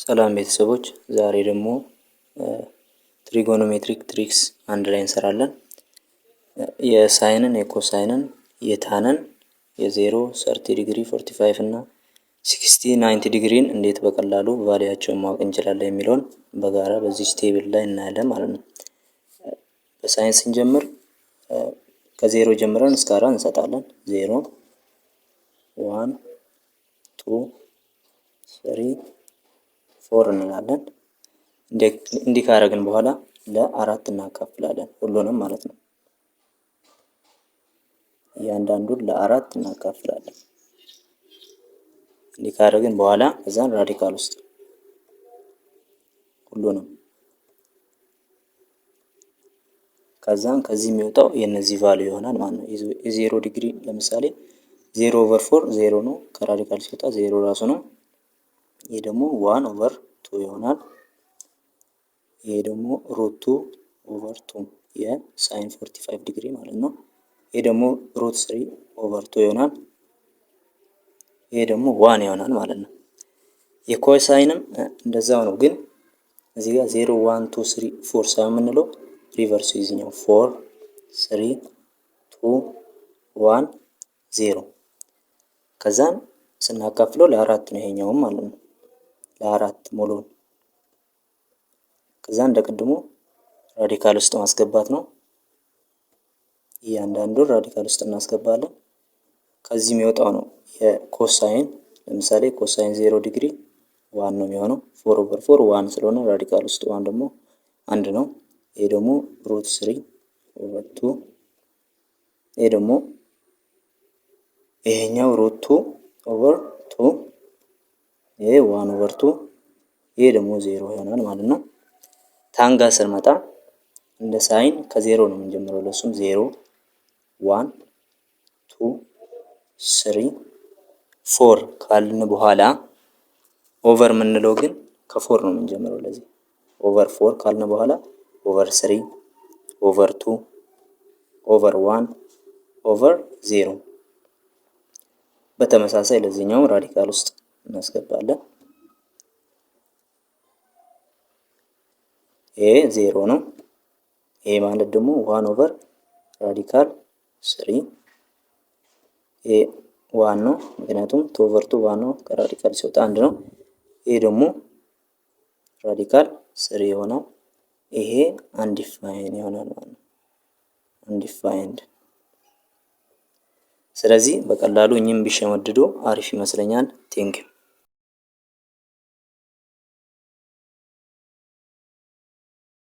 ሰላም ቤተሰቦች፣ ዛሬ ደግሞ ትሪጎኖሜትሪክ ትሪክስ አንድ ላይ እንሰራለን። የሳይንን፣ የኮሳይንን፣ የታንን፣ የ0፣ 30 ዲግሪ፣ 45 እና 60፣ 90 ዲግሪን እንዴት በቀላሉ ቫልያቸውን ማወቅ እንችላለን የሚለውን በጋራ በዚህ ቴብል ላይ እናያለን ማለት ነው። በሳይንስ ስንጀምር ከ0 ጀምረን እስከ 4 እንሰጣለን። 0 1 2 3 4 እንላለን። እንዲህ ካደረግን በኋላ ለአራት እናካፍላለን ሁሉንም ማለት ነው። እያንዳንዱን ለአራት እናካፍላለን። እንዲህ ካደረግን በኋላ እዛን ራዲካል ውስጥ ሁሉንም ከዛን ከዚህ የሚወጣው የነዚህ ቫልዩ ይሆናል ማለት ነው። የ0 ዲግሪ ለምሳሌ 0/4 0 ነው። ከራዲካል ሲወጣ 0 ራሱ ነው። ይሄ ደግሞ 1/2 ይሆናል። ይሄ ደግሞ √2/2 የሳይን 45 ዲግሪ ማለት ነው። ይሄ ደግሞ √3/2 ይሆናል። ይሄ ደግሞ 1 ይሆናል ማለት ነው። የኮሳይንም እንደዛው ነው፣ ግን እዚህ ጋር 0 1 2 3 4 ሳይሆን የምንለው ሪቨርሱ ይዝኛው 4 3 2 1 0 ከዛን ስናካፍለው ለአራት ነው ይሄኛውም ማለት ነው። ለአራት ሙሉን ከዛ እንደቀድሞ ራዲካል ውስጥ ማስገባት ነው። እያንዳንዱን ራዲካል ውስጥ እናስገባለን። ከዚህ የሚወጣው ነው የኮሳይን። ለምሳሌ ኮሳይን 0 ዲግሪ 1 ነው የሚሆነው። 4/4 1 ስለሆነ ራዲካል ውስጥ 1 ደግሞ 1 ነው። ይሄ ደግሞ √3/2 ይሄ ደግሞ ይሄኛው √2/2 ይሄ 1/2 ይሄ ደግሞ 0 ይሆናል ማለት ነው። ታንጋ ስንመጣ እንደ ሳይን ከ0 ነው የምንጀምረው። ለሱም 0 1 2 3 4 ካልን በኋላ ኦቨር የምንለው ግን ከ4 ነው የምንጀምረው። ለዚህ ኦቨር 4 ካልን በኋላ ኦቨር 3 ኦቨር 2 ኦቨር 1 ኦቨር 0 በተመሳሳይ ለዚህኛው ራዲካል ውስጥ እናስገባለን። ይሄ 0 ነው። ይሄ ማለት ደግሞ 1 ኦቨር ራዲካል 3 ይሄ 1 ነው፣ ምክንያቱም 2 ኦቨር 2 1 ነው። ከራዲካል ሲወጣ 1 ነው። ይሄ ደግሞ ራዲካል 3 ይሆናል። ይሄ አንዲፋይንድ ይሆናል ማለት ነው። አንዲፋይንድ። ስለዚህ በቀላሉ እኚህም ቢሸመድዱ አሪፍ ይመስለኛል። ቴንክ ዩ